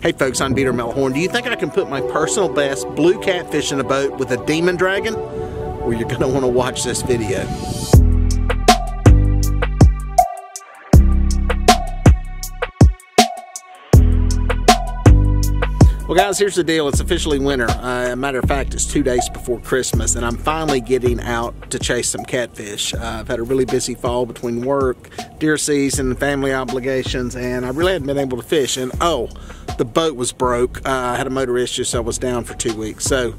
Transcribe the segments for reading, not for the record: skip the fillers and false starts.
Hey folks, I'm Melhorn. Do you think I can put my personal best blue catfish in a boat with a demon dragon? Well, you're going to want to watch this video. Well guys, here's the deal. It's officially winter. A matter of fact, it's 2 days before Christmas, and I'm finally getting out to chase some catfish. I've had a really busy fall between work, deer season, family obligations, and I really hadn't been able to fish. And oh, the boat was broke. I had a motor issue, so I was down for 2 weeks. So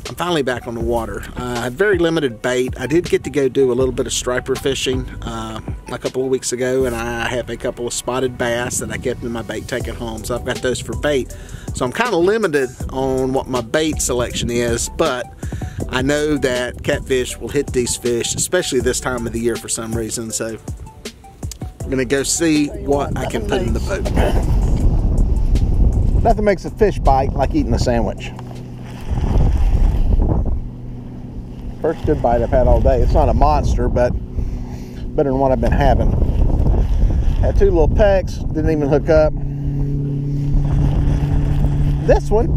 I'm finally back on the water. I had very limited bait. I did get to go do a little bit of striper fishing a couple of weeks ago, and I have a couple of spotted bass that I kept in my bait taking home. So I've got those for bait. So I'm kind of limited on what my bait selection is, but I know that catfish will hit these fish, especially this time of the year for some reason. So I'm gonna go see what I can put in the boat. Nothing makes a fish bite like eating a sandwich. First good bite I've had all day. It's not a monster, but better than what I've been having. Had 2 little pecks, didn't even hook up. This one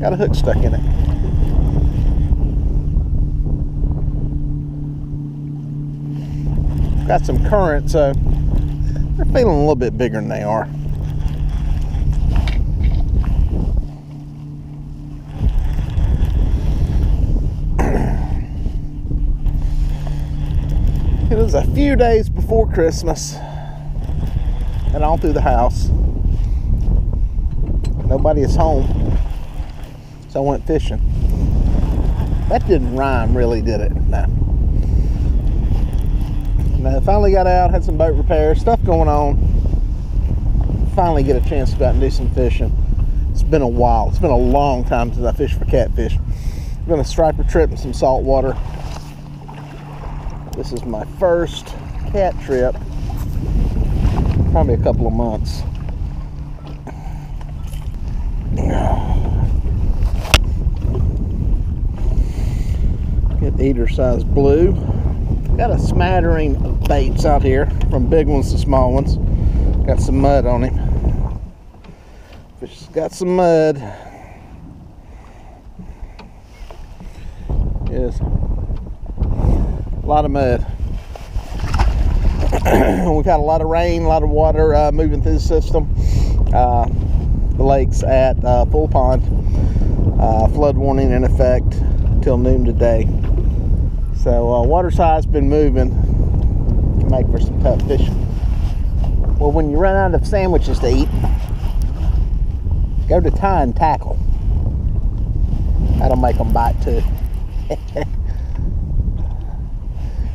got a hook stuck in it. Got some current, so they're feeling a little bit bigger than they are. It was a few days before Christmas, and all through the house. Nobody is home, so I went fishing. That didn't rhyme, really, did it? No. I finally got out, had some boat repair, stuff going on. Finally get a chance to go out and do some fishing. It's been a while. It's been a long time since I fished for catfish. I've been a striper trip and some salt water. This is my first cat trip, probably a couple of months. Get eater size blue. Got a smattering of baits out here, from big ones to small ones. Got some mud on him. Fish has got some mud. Yes. A lot of mud. We've had a lot of rain, a lot of water moving through the system. The lake's at full pond. Flood warning in effect till noon today. So water side's been moving. Can make for some tough fishing. Well, when you run out of sandwiches to eat, go to tie and tackle. That'll make them bite too.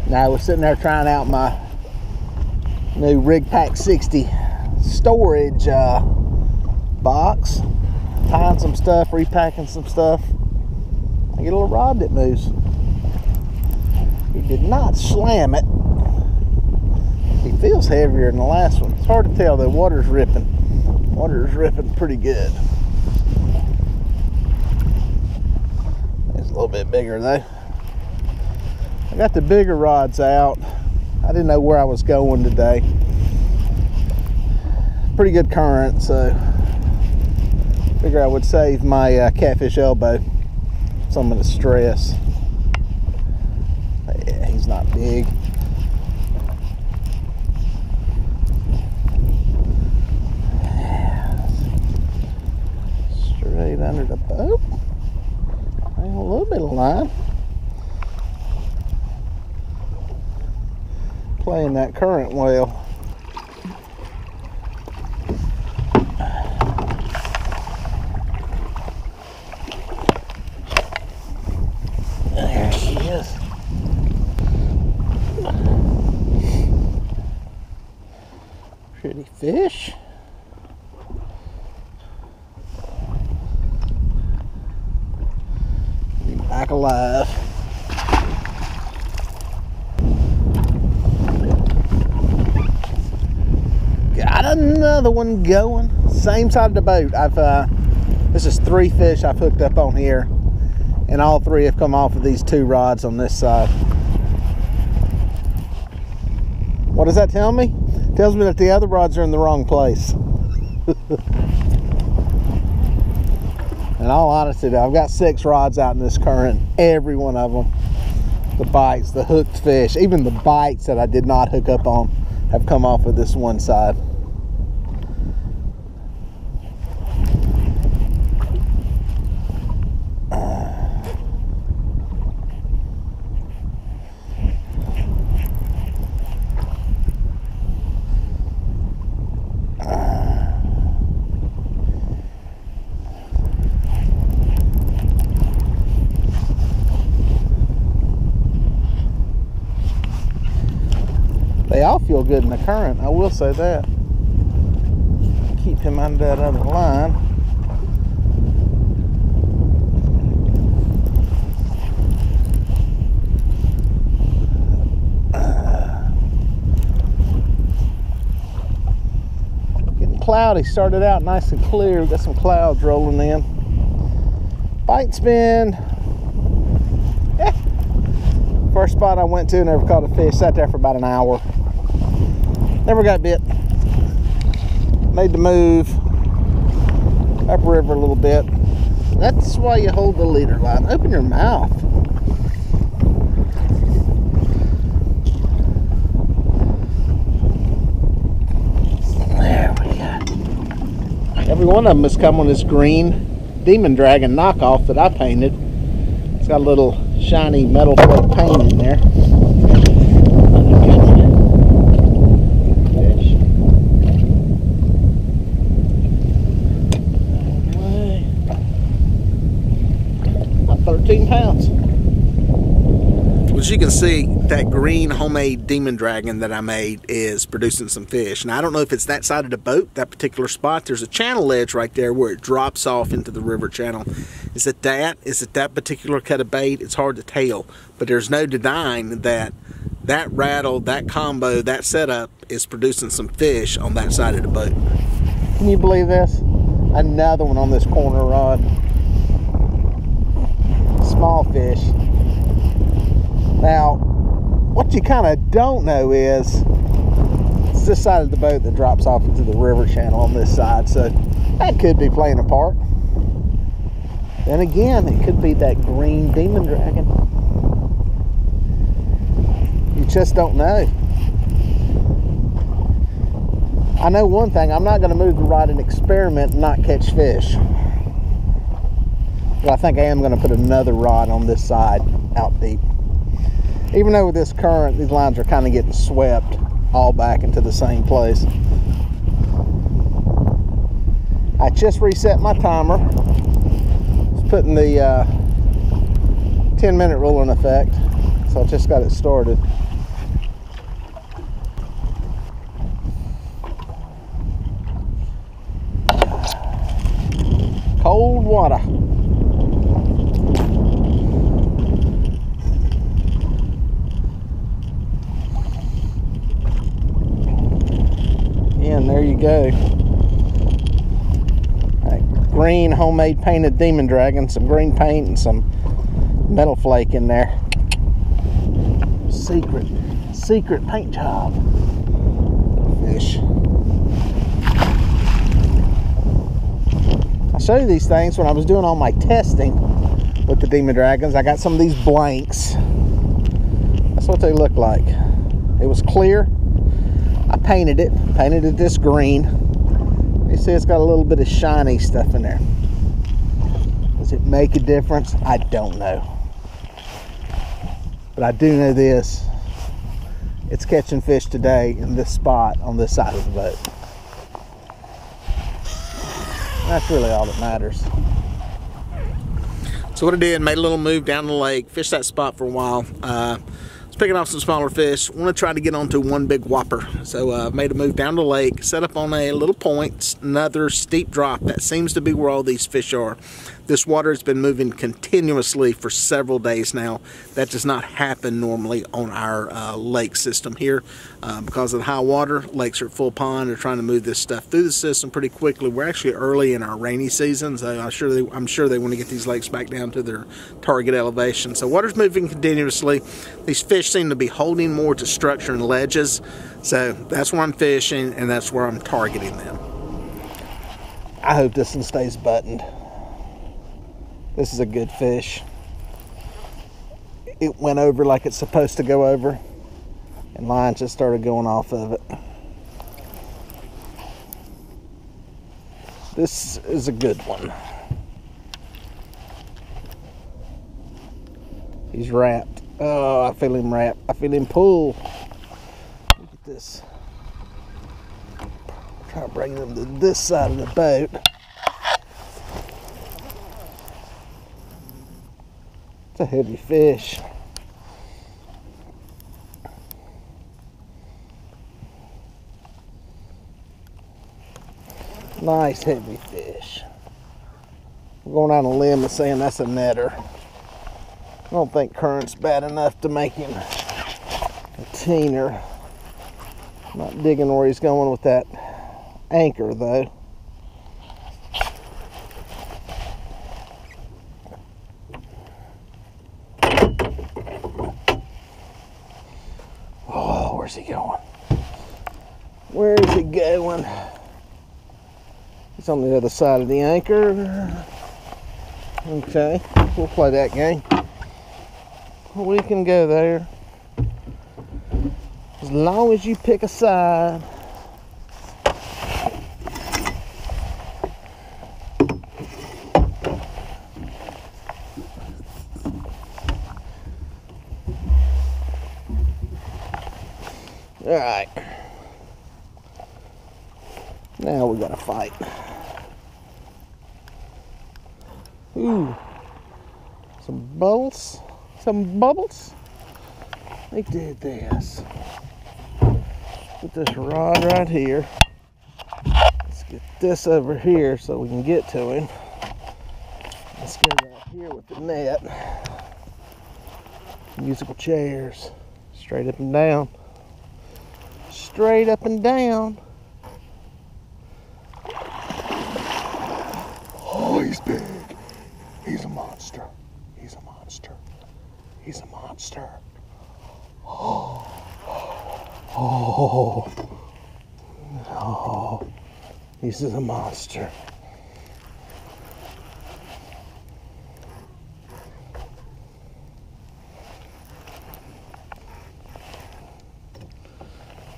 Now I was sitting there trying out my new Rig Pack 60 storage box, tying some stuff, repacking some stuff. I get a little rod that moves. He did not slam it. He feels heavier than the last one. It's hard to tell. The water's ripping. Water's ripping pretty good. It's a little bit bigger though. I got the bigger rods out. I didn't know where I was going today. Pretty good current, so figure I would save my catfish elbow some of the stress. Yeah, he's not big. Straight under the boat. A little bit of line. Playing that current well. There she is. Pretty fish. Be back alive. Another one going, same side of the boat. This is 3 fish I've hooked up on here, and all 3 have come off of these 2 rods on this side. What does that tell me? It tells me that the other rods are in the wrong place. In all honesty though, I've got 6 rods out in this current. Every one of them, the bites, the hooked fish, even the bites that I did not hook up on have come off of this one side. They all feel good in the current, I will say that. Keep him under that other line. Getting cloudy, started out nice and clear. We've got some clouds rolling in. Bite spin. First spot I went to, never caught a fish. Sat there for about an hour. Never got bit. Made the move upriver a little bit. That's why you hold the leader line. Open your mouth. There we go. Every one of them has come on this green Demon Dragon knockoff that I painted. It's got a little shiny metal flake paint in there. About 13 pounds. As you can see, that green homemade Demon Dragon that I made is producing some fish. And I don't know if it's that side of the boat, that particular spot. There's a channel edge right there where it drops off into the river channel. Is it that? Is it that particular cut of bait? It's hard to tell. But there's no denying that that rattle, that combo, that setup is producing some fish on that side of the boat. Can you believe this? Another one on this corner rod. Small fish. Now, what you kind of don't know is it's this side of the boat that drops off into the river channel on this side, so that could be playing a part. Then again, it could be that green Demon Dragon. You just don't know. I know one thing, I'm not going to move the rod and experiment and not catch fish. But I think I am going to put another rod on this side out deep. Even though with this current, these lines are kind of getting swept all back into the same place. I just reset my timer. It's putting the 10-minute rule in effect. So I just got it started. Cold water. And there you go. That green homemade painted Demon Dragon, some green paint and some metal flake in there. Secret paint job. Fish. I showed you these things when I was doing all my testing with the Demon Dragons. I got some of these blanks. That's what they look like. It was clear. I painted it this green. You see it's got a little bit of shiny stuff in there. Does it make a difference? I don't know. But I do know this. It's catching fish today in this spot on this side of the boat. That's really all that matters. So what I did, made a little move down the lake, fished that spot for a while. Was picking off some smaller fish. Want to try to get onto one big whopper. So made a move down the lake, set up on a little point, another steep drop. That seems to be where all these fish are. This water has been moving continuously for several days now. That does not happen normally on our lake system here. Because of the high water, lakes are at full pond. They're trying to move this stuff through the system pretty quickly. We're actually early in our rainy season, so I'm sure they want to get these lakes back down to their target elevation. So water's moving continuously. These fish seem to be holding more to structure and ledges. So that's where I'm fishing, and that's where I'm targeting them. I hope this one stays buttoned. This is a good fish. It went over like it's supposed to go over, and line just started going off of it. This is a good one. He's wrapped. Oh, I feel him wrap. I feel him pull. Look at this. Try to bring him to this side of the boat. It's a heavy fish. Nice heavy fish. I'm going on a limb and saying that's a netter. I don't think current's bad enough to make him a teener. Not digging where he's going with that anchor though. Oh, where's he going? Where is he going? He's on the other side of the anchor. Okay, we'll play that game. We can go there. As long as you pick a side. All right. Now we gotta fight. Ooh. Some bubbles. Some bubbles. They did this. Put this rod right here. Let's get this over here so we can get to him. Let's go right here with the net. Musical chairs. Straight up and down. Straight up and down. Oh, he's big. He's a monster. He's a monster. He's a monster. Oh. Oh. Oh. He's a monster.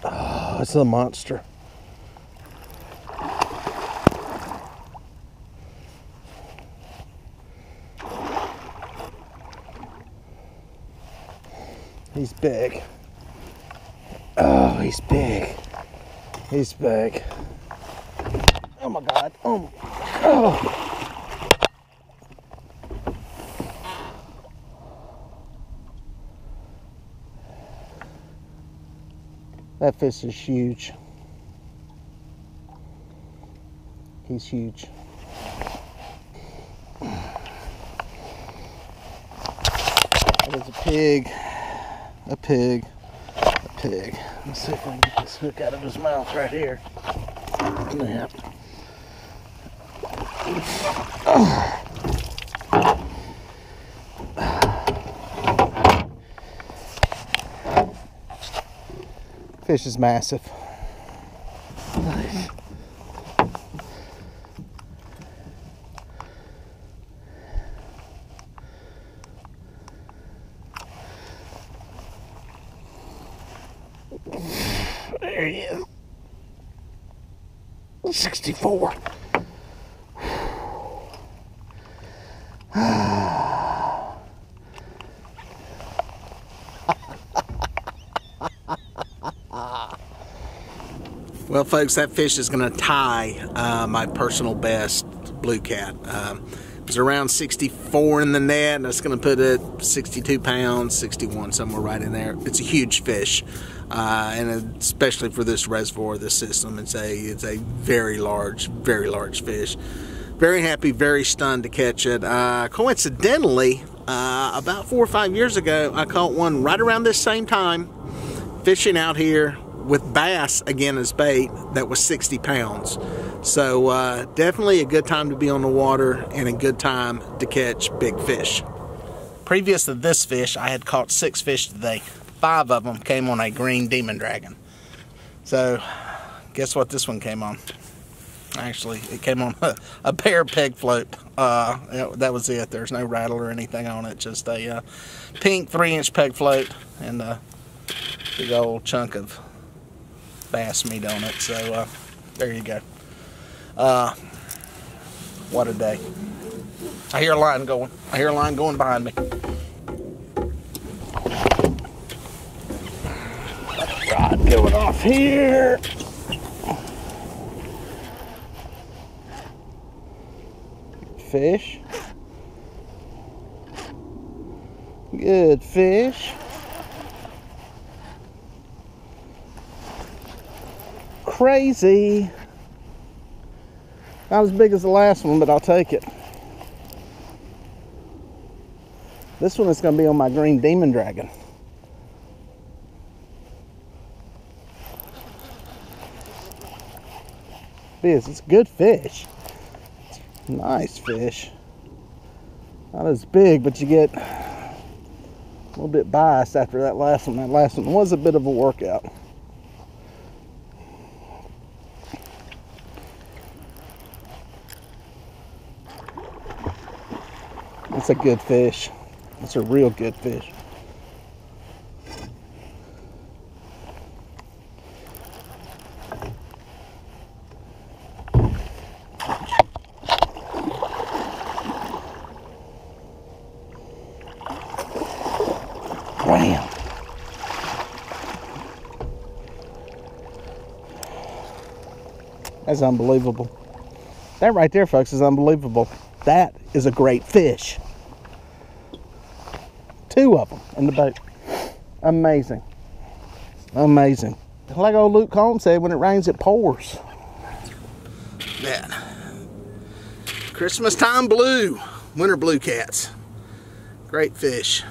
Oh, it's a monster. He's big. Oh, he's big. He's big. Oh my God. Oh. Oh. That fish is huge. He's huge. That is a pig. A pig. A pig. Let's see if I can get this hook out of his mouth right here. Snap. Oh. Fish is massive. Nice. There he is. 64. Well, folks, that fish is going to tie my personal best blue cat. It was around 64 in the net, and it's going to put it 62 pounds, 61, somewhere right in there. It's a huge fish, and especially for this reservoir, this system, it's a very large fish. Very happy, very stunned to catch it. Coincidentally, about 4 or 5 years ago, I caught one right around this same time, fishing out here with bass again as bait, that was 60 pounds. So definitely a good time to be on the water and a good time to catch big fish. Previous to this fish, I had caught 6 fish today. 5 of them came on a green demon dragon. So guess what this one came on? Actually, it came on a bare peg float. That was it. There's no rattle or anything on it. Just a pink 3-inch peg float and a big old chunk of bass meat on it. So there you go. What a day. I hear a line going. I hear a line going behind me. Rod going off here. Fish. Good fish. Crazy. Not as big as the last one, but I'll take it. This one is going to be on my green demon dragon. It's a good fish. Nice fish. Not as big, but you get a little bit biased after that last one. That last one was a bit of a workout. That's a good fish. That's a real good fish. Bam. That's unbelievable. That right there, folks, is unbelievable. That is a great fish. 2 of them in the boat. Amazing. Amazing. Like old Luke Combs said, when it rains, it pours. Man. Christmas time blue. Winter blue cats. Great fish.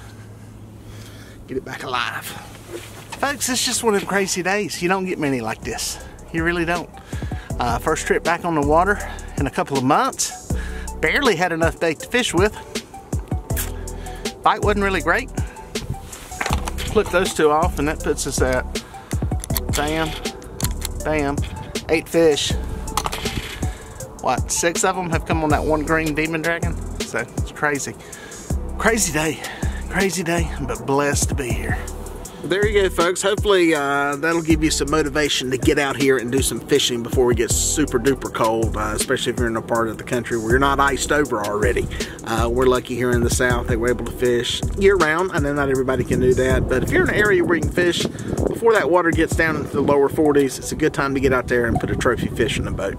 Get it back alive. Folks, it's just one of the crazy days. You don't get many like this. You really don't. First trip back on the water in a couple of months. Barely had enough bait to fish with. Bite wasn't really great. Flip those 2 off and that puts us at bam, bam, 8 fish. What, 6 of them have come on that one green demon dragon? So it's crazy. Crazy day, but blessed to be here. There you go, folks. Hopefully that'll give you some motivation to get out here and do some fishing before we get super duper cold, especially if you're in a part of the country where you're not iced over already. We're lucky here in the south that we're able to fish year round. I know not everybody can do that, but if you're in an area where you can fish before that water gets down into the lower 40s, it's a good time to get out there and put a trophy fish in the boat.